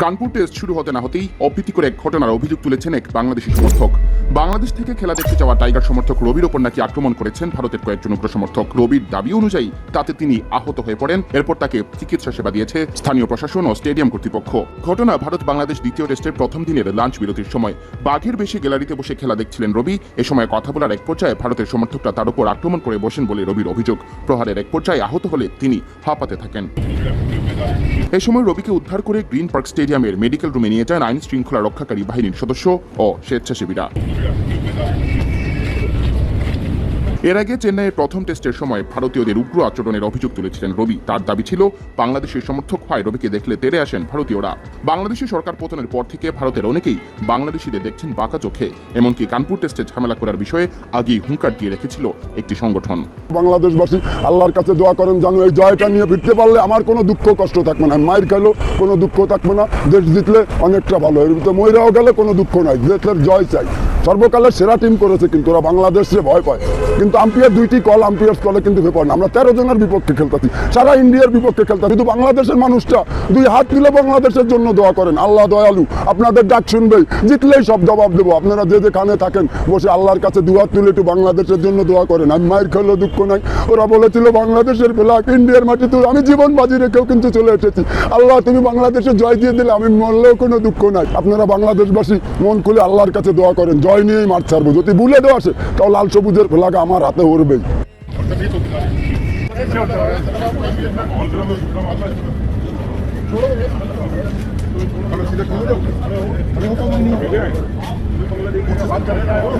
Kanpur test শুরু হতে না হতেই অপ্রীতিকর এক ঘটনার অভিযোগ তুলেছেন এক বাংলাদেশি সমর্থক। বাংলাদেশ থেকে খেলা দেখতে যাওয়া টাইগার সমর্থক রবির ওপর নাকি আক্রমণ করেছেন ভারতের কয়েকজন উগ্র সমর্থক। রবির দাবি অনুযায়ী তাতে তিনি আহত হয়ে পড়েন। এরপর তাকে চিকিৎসা সেবা দিয়েছে স্থানীয় প্রশাসন ও স্টেডিয়াম কর্তৃপক্ষ। ঘটনা ভারত বাংলাদেশ দ্বিতীয় টেস্টের প্রথম দিনের লাঞ্চ বিরতির সময়। বাঘের বেশি গ্যালারিতে বসে খেলা দেখছিলেন রবি। এ সময় কথা বলার এক পর্যায়ে ভারতের সমর্থকরা তার উপর আক্রমণ করে বসেন বলে রবির অভিযোগ। প্রহারের এক পর্যায়ে আহত হলে তিনি হাঁপাতে থাকেন। এ সময় রবিকে উদ্ধার করে গ্রিন পার্ক স্টেডিয়ামের মেডিকেল রুমে নিয়ে যান আইন শৃঙ্খলা রক্ষাকারী বাহিনীর সদস্য ও স্বেচ্ছাসেবীরা। এর আগে চেন্নাইয়ের প্রথম টেস্টের সময় ভারতীয়দের উগ্র আচরণের অভিযোগ তুলেছিলেন রবি। তার দাবি ছিল বাংলাদেশের সমর্থক হয় রবিকে দেখলে তেড়ে আসেন ভারতীয়রা। বাংলাদেশের সরকার পতনের পর থেকে ভারতের অনেকেই বাংলাদেশিদের দেখছেন বাঁকা চোখে। এমনকি কানপুর টেস্টে ঝামেলা করার বিষয়ে আগেই হুঙ্কার দিয়ে রেখেছিল একটি সংগঠন। বাংলাদেশবাসী আল্লাহর কাছে দোয়া করেন জানো এই জয়টা নিয়ে ফিরতে পারলে আমার কোনো দুঃখ কষ্ট থাকবে না। মায়ের খেলেও কোনো দুঃখ থাকবে না। দেশ জিতলে অনেকটা ভালো, এর ভিতরে ময়রাও গেলে কোনো দুঃখ নাই। দেশের জয় চাই। সর্বকালের সেরা টিম করেছে, কিন্তু ওরা বাংলাদেশে ভয় পায়। কিন্তু আম্পায়ার দুইটি কল আম্পায়ার্স কলে কিন্তু ব্যাপার না। আমরা 13 জনের বিপক্ষে খেলতেছি, সারা ইন্ডিয়ার বিপক্ষে খেলতেছি। কিন্তু বাংলাদেশের মানুষটা দুই হাত তুলে বাংলাদেশের জন্য দোয়া করেন। আল্লাহ দয়ালু, আপনাদের ডাক শুনবেই, জিতলেই সব জবাব দেবো। আপনারা যে যেখানে থাকেন বসে আল্লাহর কাছে দু হাত তুলে একটু বাংলাদেশের জন্য দোয়া করেন। আমি মায়ের খেলেও দুঃখ নাই। ওরা বলেছিল বাংলাদেশের ফ্ল্যাগ ইন্ডিয়ার মাটি তুলে, আমি জীবন বাজি রেখেও কিন্তু চলে এসেছি। আল্লাহ তুমি বাংলাদেশে জয় দিয়ে দিলে আমি মরলেও কোনো দুঃখ নাই। আপনারা বাংলাদেশবাসী মন খুলে আল্লাহর কাছে দোয়া করেন, জয় নিয়েই মাঠ ছাড়বো। যদি ভুলে দেওয়া আসে তাও লাল সবুজের ফ্ল্যাগ আমার হাতে উড়বেই।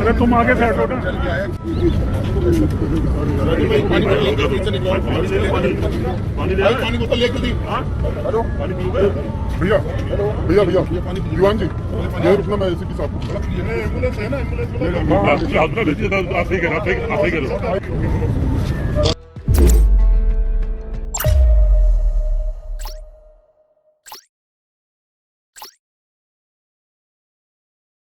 अरे तुम आगे बैठो ना। भैया भैया भैया युवान जी ये रुकना, मैं एसीपी साहब को। एम्बुलेंस है ना, एम्बुलेंस